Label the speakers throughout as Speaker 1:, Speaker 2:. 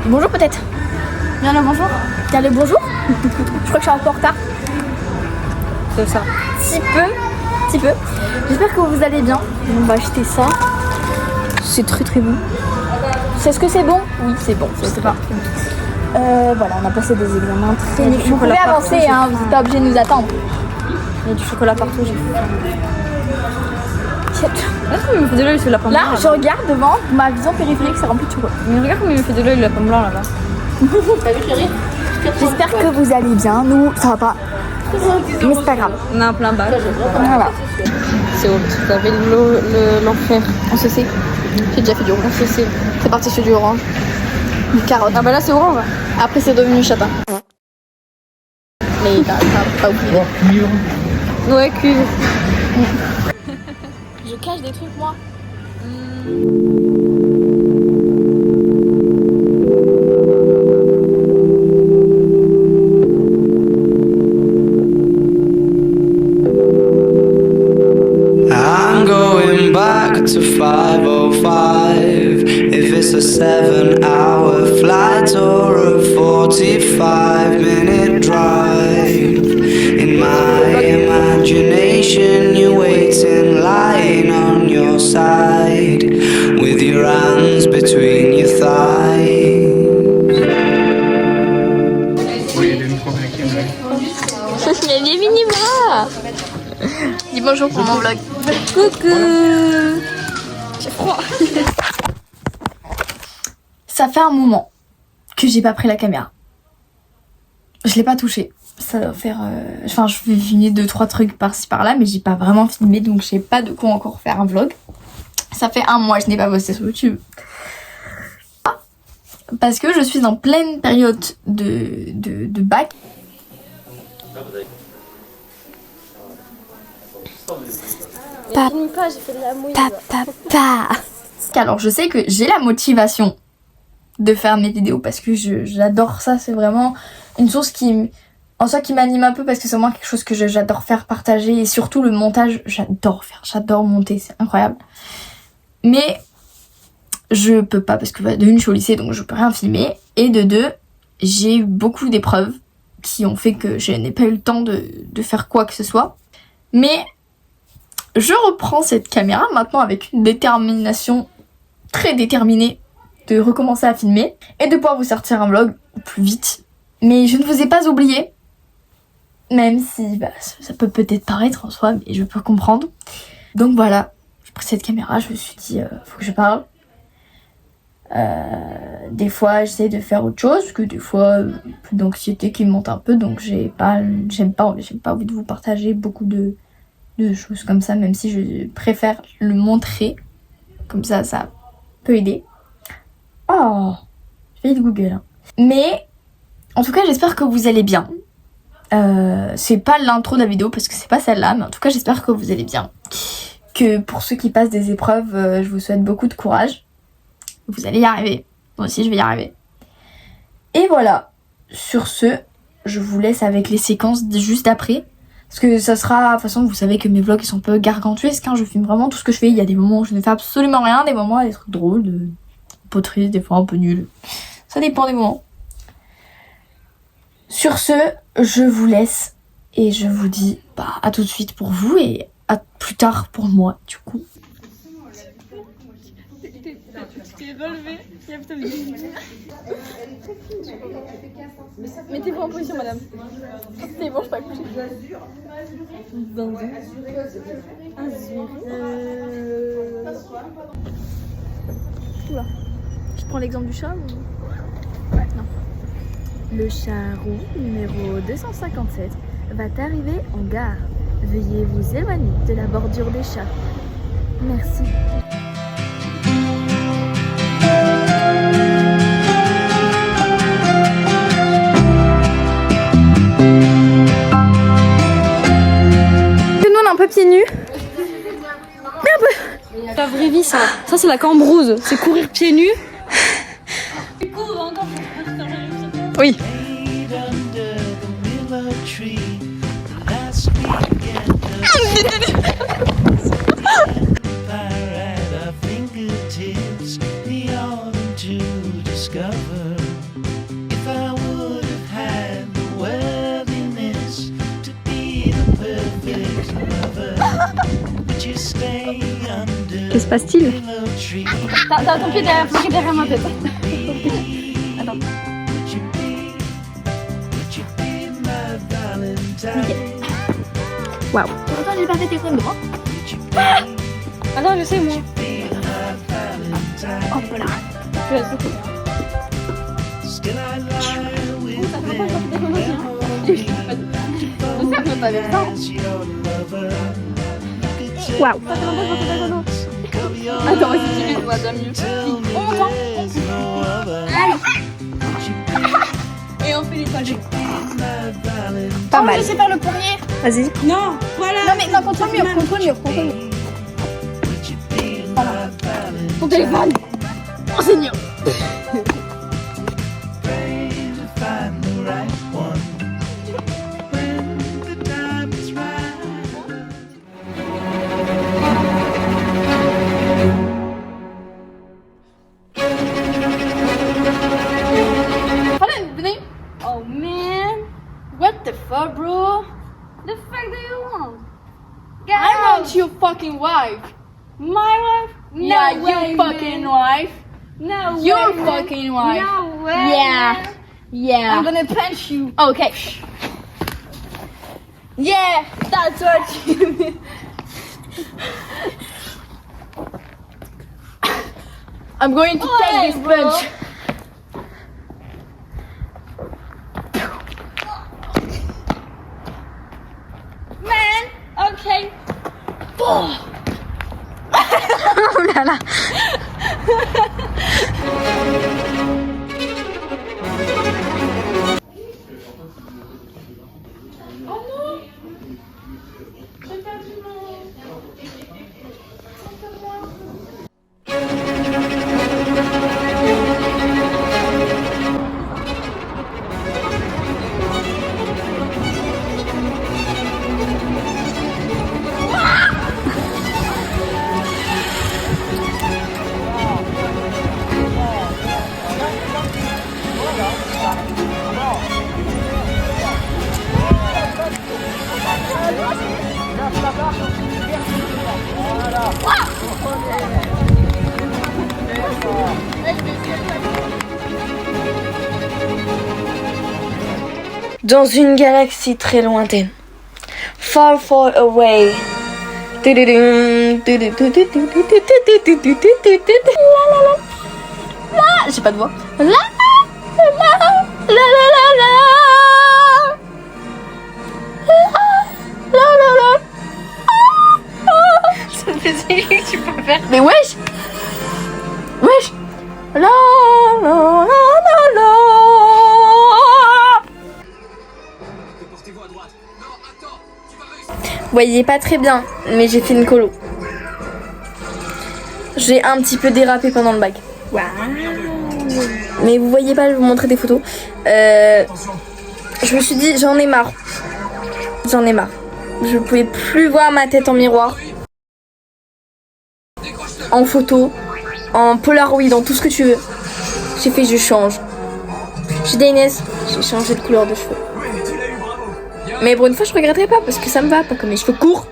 Speaker 1: Bonjour peut-être.
Speaker 2: Bien le bonjour.
Speaker 1: Bien le bonjour. Je crois que je suis un peu en retard.
Speaker 2: C'est ça.
Speaker 1: Petit peu. J'espère que vous allez bien. On va acheter ça. C'est très bon. C'est ce que c'est bon? Oui, c'est bon. Je sais pas. Voilà, on a passé des examens très nickel. Vous pouvez avancer, hein, vous n'êtes pas obligés de nous attendre.
Speaker 2: Il y a du chocolat partout, j'ai fait. Est-ce qu'il me fait de l'œil ce lapin blanc?
Speaker 1: Là, je regarde devant, ma vision périphérique s'est remplie de chocolat.
Speaker 2: Mais regarde comme il me fait de l'œil le lapin blanc là-bas.
Speaker 1: T'as vu chérie? J'espère que vous allez bien. Nous, ça va pas. Mais c'est pas grave.
Speaker 2: On a un plein bac.
Speaker 1: Voilà.
Speaker 2: C'est haute. Vous avez l'enfer.
Speaker 1: On se sait. J'ai déjà fait du orange.
Speaker 2: On se sait.
Speaker 1: C'est parti sur du orange. Du carotte.
Speaker 2: Ah bah là c'est orange.
Speaker 1: Après c'est devenu châtain. Mais t'as oublié.
Speaker 2: Ouais, cuve.
Speaker 1: Je cache des trucs moi.
Speaker 3: I'm going back to 5:05. If it's a 7-hour flight or a 45-minute drive. In my imagination, you're waiting, lying on your side, with your hands between your thighs.
Speaker 1: Il y a des minima. Dis bonjour pour mon vlog.
Speaker 2: Coucou.
Speaker 1: J'ai froid. Ça fait un moment que j'ai pas pris la caméra. Je l'ai pas touchée. Ça doit faire... Enfin, je vais filmer 2-3 trucs par-ci par-là, mais j'ai pas vraiment filmé, donc je sais pas de quoi encore faire un vlog. Ça fait un mois que je n'ai pas posté sur YouTube. Parce que je suis en pleine période de bac. Alors je sais que j'ai la motivation de faire mes vidéos parce que j'adore ça, c'est vraiment une chose qui m'anime un peu parce que c'est vraiment quelque chose que j'adore faire, partager, et surtout le montage, j'adore monter, c'est incroyable. Mais je peux pas parce que de une je suis au lycée donc je peux rien filmer, et de deux j'ai eu beaucoup d'épreuves qui ont fait que je n'ai pas eu le temps de faire quoi que ce soit. Mais je reprends cette caméra maintenant avec une détermination très déterminée de recommencer à filmer et de pouvoir vous sortir un vlog au plus vite. Mais je ne vous ai pas oublié, même si ça peut peut-être paraître en soi, mais je peux comprendre. Donc voilà, j'ai pris cette caméra, je me suis dit, faut que je parle. Des fois j'essaie de faire autre chose, parce que des fois plus d'anxiété qui me monte un peu, donc j'aime pas envie de vous partager beaucoup de choses comme ça, même si je préfère le montrer comme ça peut aider. Oh, j'ai de Google, hein. Mais en tout cas j'espère que vous allez bien. C'est pas l'intro de la vidéo parce que c'est pas celle-là, mais en tout cas j'espère que vous allez bien, que pour ceux qui passent des épreuves, je vous souhaite beaucoup de courage. Vous allez y arriver. Moi aussi, je vais y arriver. Et voilà. Sur ce, je vous laisse avec les séquences juste après. Parce que ça sera... De toute façon, vous savez que mes vlogs, ils sont un peu gargantuesques. Hein. Je filme vraiment tout ce que je fais. Il y a des moments où je ne fais absolument rien. Des moments, des trucs drôles, un peu tristes, des fois un peu nuls. Ça dépend des moments. Sur ce, je vous laisse. Et je vous dis à tout de suite pour vous. Et à plus tard pour moi, du coup.
Speaker 2: Relevé. Mettez-vous en position, madame.
Speaker 1: C'est bon, je peux pas coucher. Oula. Je prends l'exemple du chat ou... Non. Le char roux numéro 257 va arriver en gare. Veuillez vous éloigner de la bordure des chats. Merci. Un peu pieds nus.
Speaker 2: La vraie vie, ça c'est la cambrouse, c'est courir pieds nus.
Speaker 1: Oui.
Speaker 3: fingertips, the autumn to discover.
Speaker 2: Que se passe-t-il? T'as ton pied bloqué derrière ma tête. Attends. Nickel. Waouh.
Speaker 1: Pourtant j'ai pas fait tes trucs moi.
Speaker 2: Attends, je sais moi.
Speaker 1: Oh voilà.
Speaker 2: Je vais sauter. Ça fait longtemps que je fais des photos aussi, hein. Je sais un peu pas bien ça. Waouh. Ça fait longtemps que je fais des photos. Attends, vas-y, tu me vois déjà mieux. On monte, hein. Allez. Et on fait les toiles.
Speaker 1: Pas mal. Je sais faire le premier.
Speaker 2: Vas-y.
Speaker 4: Non, voilà.
Speaker 1: Non mais non, contre le mur, contre le mur, contre le mur. Voilà.
Speaker 2: Ton téléphone. Oh Seigneur. Oh man,
Speaker 1: What the fuck, bro?
Speaker 2: the fuck do you want?
Speaker 1: I want your fucking wife.
Speaker 2: My wife? No
Speaker 1: Yeah,
Speaker 2: way,
Speaker 1: your fucking
Speaker 2: man.
Speaker 1: wife.
Speaker 2: No
Speaker 1: Your
Speaker 2: way, man.
Speaker 1: fucking wife.
Speaker 2: No way.
Speaker 1: Yeah.
Speaker 2: man.
Speaker 1: Yeah.
Speaker 2: I'm gonna punch you.
Speaker 1: Okay. Yeah, that's what you mean. I'm going to take this
Speaker 2: bro.
Speaker 1: punch.
Speaker 2: Man, okay.
Speaker 1: Oh.
Speaker 2: Oh là là.
Speaker 5: Dans une galaxie très lointaine, far far away. J'ai pas de voix. Ça me fait rire que tu peux faire. Mais wesh, wesh. La la la la la. Vous voyez pas très bien, mais j'ai fait une colo. J'ai un petit peu dérapé pendant le bac.
Speaker 2: Waouh.
Speaker 5: Mais vous voyez pas, je vais vous montrer des photos. Je me suis dit, j'en ai marre. J'en ai marre. Je pouvais plus voir ma tête en miroir. En photo, en polaroid, en tout ce que tu veux. J'ai fait, je change. J'ai dit à Inès, j'ai changé de couleur de cheveux. Mais pour une fois, je regretterai pas parce que ça me va, pas comme mes cheveux courts.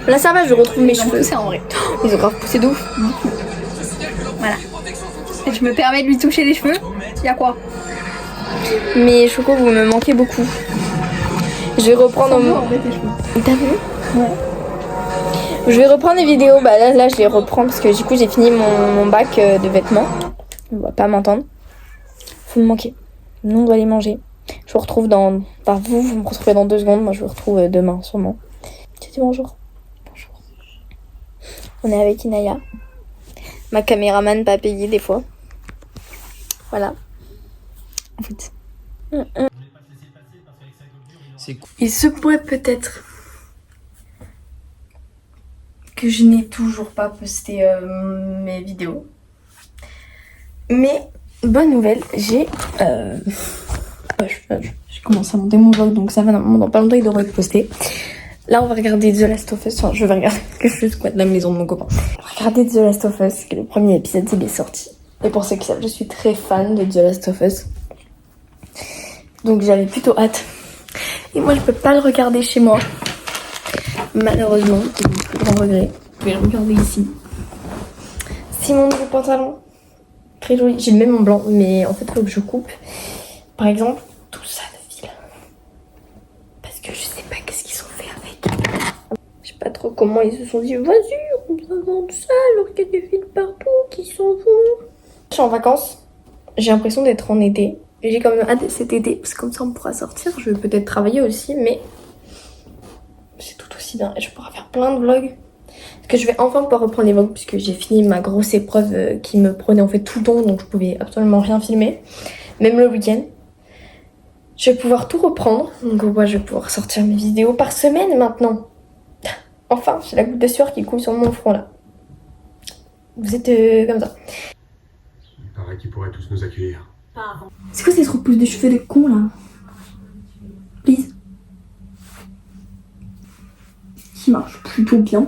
Speaker 5: Là, ça va, je retrouve mes cheveux.
Speaker 1: C'est en vrai.
Speaker 5: Ils ont grave poussé de ouf.
Speaker 1: Voilà. Et je me permets de lui toucher les cheveux. Y'a quoi?
Speaker 5: Mes cheveux courts, vous me manquez beaucoup. Je vais reprendre.
Speaker 1: En fait, tes cheveux.
Speaker 5: T'as vu?
Speaker 1: Ouais.
Speaker 5: Je vais reprendre les vidéos. Bah là, je les reprends parce que du coup, j'ai fini mon bac de vêtements. On va pas m'entendre. Vous me manquez. Nous, on doit les manger. Je vous retrouve dans. Enfin, vous me retrouvez dans 2 secondes. Moi, je vous retrouve demain, sûrement. Tu dis bonjour. Bonjour. On est avec Inaya. Ma caméraman pas payée des fois. Voilà. En fait. Il se pourrait peut-être que je n'ai toujours pas posté mes vidéos. Mais bonne nouvelle, j'ai commencé à monter mon vlog, donc ça va normalement dans pas longtemps il devrait être posté. Là on va regarder The Last of Us, enfin je vais regarder parce que je squatte la maison de mon copain. On va regarder The Last of Us, que le premier épisode c'est bien sorti. Et pour ceux qui savent, je suis très fan de The Last of Us. Donc j'avais plutôt hâte. Et moi je peux pas le regarder chez moi. Malheureusement, c'est mon plus grand regret. Je vais le regarder ici. C'est mon nouveau pantalon. Très joli. J'ai le même en blanc, mais en fait, il faut que je coupe. Par exemple, tout ça de fil. Parce que je sais pas qu'est-ce qu'ils ont fait avec. Je sais pas trop comment ils se sont dit, vas-y, on va vendre ça alors qu'il y a des fils partout qui s'en vont. Je suis en vacances. J'ai l'impression d'être en été. J'ai quand même hâte cet été, parce que comme ça on pourra sortir. Je vais peut-être travailler aussi, mais c'est tout aussi bien. Et je pourrai faire plein de vlogs. Parce que je vais enfin pouvoir reprendre les vlogs, puisque j'ai fini ma grosse épreuve qui me prenait en fait tout le temps, donc je pouvais absolument rien filmer. Même le week-end. Je vais pouvoir tout reprendre. Donc ouais, je vais pouvoir sortir mes vidéos par semaine maintenant. Enfin, j'ai la goutte de sueur qui coule sur mon front là. Vous êtes comme ça.
Speaker 4: Il paraît qu'ils pourraient tous nous accueillir.
Speaker 1: C'est quoi ces repousses de cheveux de con là? Please. Qui marche plutôt bien.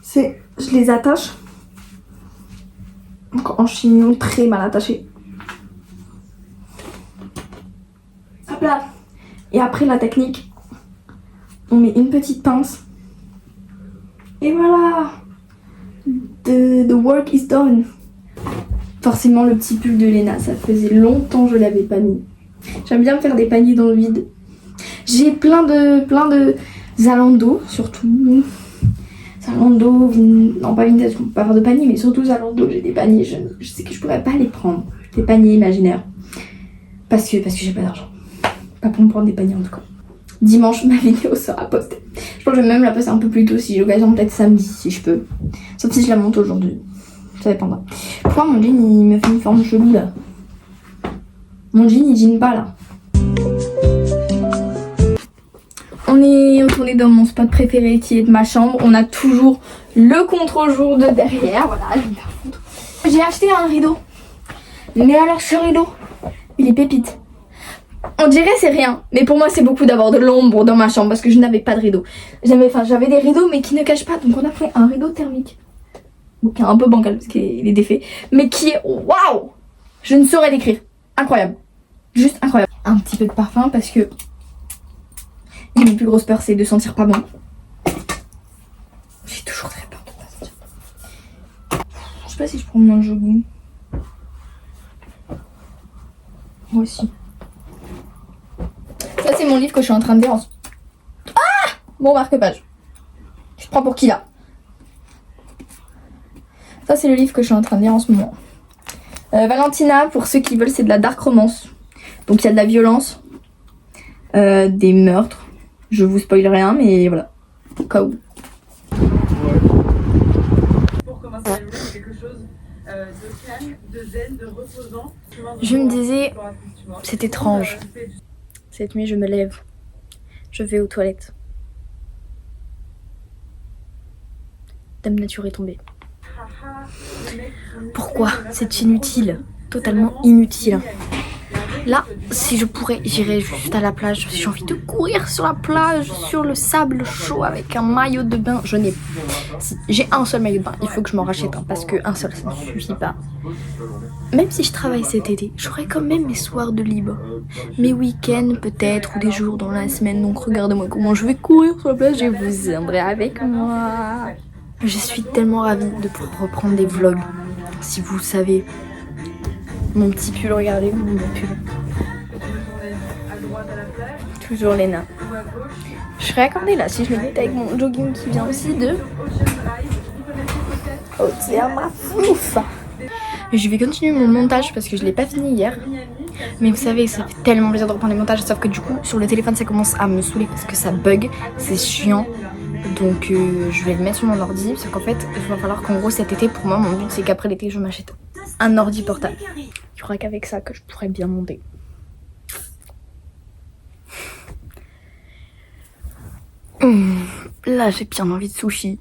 Speaker 1: C'est, je les attache. Donc en chignon très mal attaché. Hop là. Et après la technique, on met une petite pince. Et voilà. The work is done. Forcément le petit pull de Léna, ça faisait longtemps que je l'avais pas mis. J'aime bien me faire des paniers dans le vide. J'ai plein de Zalando, surtout. Zalando, non pas vintage, on peut pas faire de panier, mais surtout Zalando, j'ai des paniers, je sais que je pourrais pas les prendre. Des paniers imaginaires. Parce que j'ai pas d'argent. Pas pour me prendre des paniers en tout cas. Dimanche, ma vidéo sera postée. Je pense que je vais même la poster un peu plus tôt si j'ai l'occasion, peut-être samedi si je peux. Sauf si je la monte aujourd'hui. Ça dépendra. Pourquoi mon jean il me fait une forme chelou là? Mon jean il jean pas là. On est retourné dans mon spot préféré qui est de ma chambre. On a toujours le contre-jour de derrière. Voilà, je vais me faire foutre. J'ai acheté un rideau. Mais alors ce rideau, il est pépite. On dirait c'est rien, mais pour moi c'est beaucoup d'avoir de l'ombre dans ma chambre parce que je n'avais pas de rideau. J'avais des rideaux mais qui ne cachent pas, donc on a fait un rideau thermique. Qui est un peu bancal parce qu'il est défait, mais qui est waouh! Je ne saurais l'écrire. Incroyable. Juste incroyable. Un petit peu de parfum parce que mes plus grosses peurs c'est de sentir pas bon. J'ai toujours très peur de pas sentir. Je sais pas si je prends mon jogging. Moi aussi. Ça c'est mon livre que je suis en train de lire. Ah! Bon marque-page. Je prends pour qui là? Ça c'est le livre que je suis en train de lire en ce moment. Valentina, pour ceux qui veulent, c'est de la dark romance. Donc il y a de la violence, des meurtres. Je vous spoil rien, mais voilà. Au cas où.
Speaker 6: Pour commencer à louer quelque chose de calme, de zen, de reposant.
Speaker 5: Je me disais, c'est étrange. Cette nuit, je me lève. Je vais aux toilettes. Dame Nature est tombée. Pourquoi? C'est inutile. Totalement inutile. Là, si je pourrais, j'irais juste à la plage. Si j'ai envie de courir sur la plage, sur le sable chaud avec un maillot de bain, je n'ai... J'ai un seul maillot de bain, il faut que je m'en rachète un parce qu'un seul, ça ne suffit pas. Même si je travaille cet été, j'aurai quand même mes soirs de libre. Mes week-ends peut-être, ou des jours dans la semaine. Donc regardez-moi comment je vais courir sur la plage et vous viendrez avec moi. Je suis tellement ravie de pouvoir reprendre des vlogs. Si vous savez... Mon petit pull, regardez mon pull. Toujours Léna. Je serais accordée là si je le mettais avec mon jogging qui vient aussi de Ouf. Je vais continuer mon montage parce que je l'ai pas fini hier. Mais vous savez, ça fait tellement plaisir de reprendre les montages. Sauf que du coup, sur le téléphone, ça commence à me saouler parce que ça bug. C'est chiant. Donc je vais le mettre sur mon ordi. Parce qu'en fait, il va falloir qu'en gros cet été, pour moi, mon but c'est qu'après l'été, je m'achète un ordi portable. Je crois qu'avec ça que je pourrais bien monter. Là j'ai bien envie de sushi.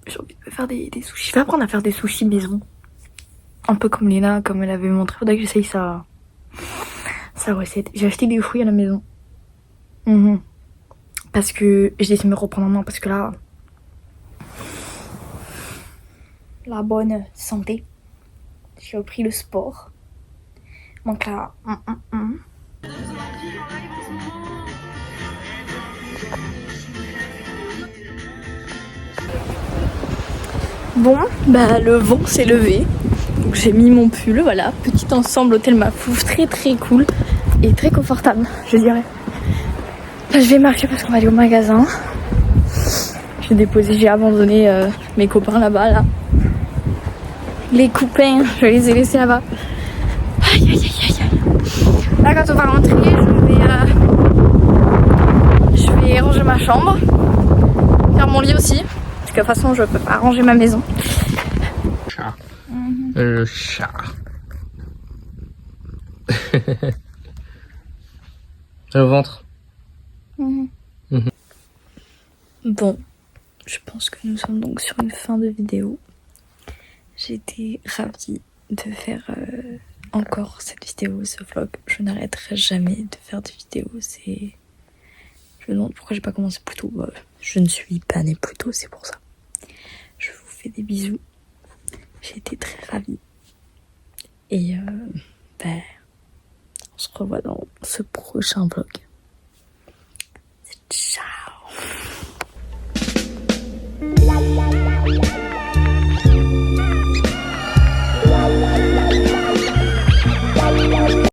Speaker 5: J'ai envie de me faire des sushis. Je vais apprendre à faire des sushis maison. Un peu comme Léna, comme elle avait montré. Faudrait que j'essaye sa recette. J'ai acheté des fruits à la maison. Parce que j'ai essayé de me reprendre en main. Parce que là... La bonne santé. J'ai repris le sport. Donc là...
Speaker 1: Bon, bah le vent s'est levé. Donc j'ai mis mon pull, voilà. Petit ensemble hôtel Mafouf, très très cool et très confortable, je dirais. Là je vais marcher parce qu'on va aller au magasin. J'ai abandonné mes copains là-bas, là. Les copains, je les ai laissés là-bas. Aïe aïe aïe aïe aïe. Là quand on va rentrer, je vais ranger ma chambre. Faire mon lit aussi. Parce que de toute façon je peux pas ranger ma maison.
Speaker 7: Chat. Le chat. Le ventre.
Speaker 1: Bon, je pense que nous sommes donc sur une fin de vidéo. J'étais ravie de faire encore cette vidéo, ce vlog. Je n'arrêterai jamais de faire des vidéos. Je me demande pourquoi j'ai pas commencé plus tôt. Je ne suis pas née plus tôt, c'est pour ça. Je vous fais des bisous. J'ai été très ravie. Et on se revoit dans ce prochain vlog.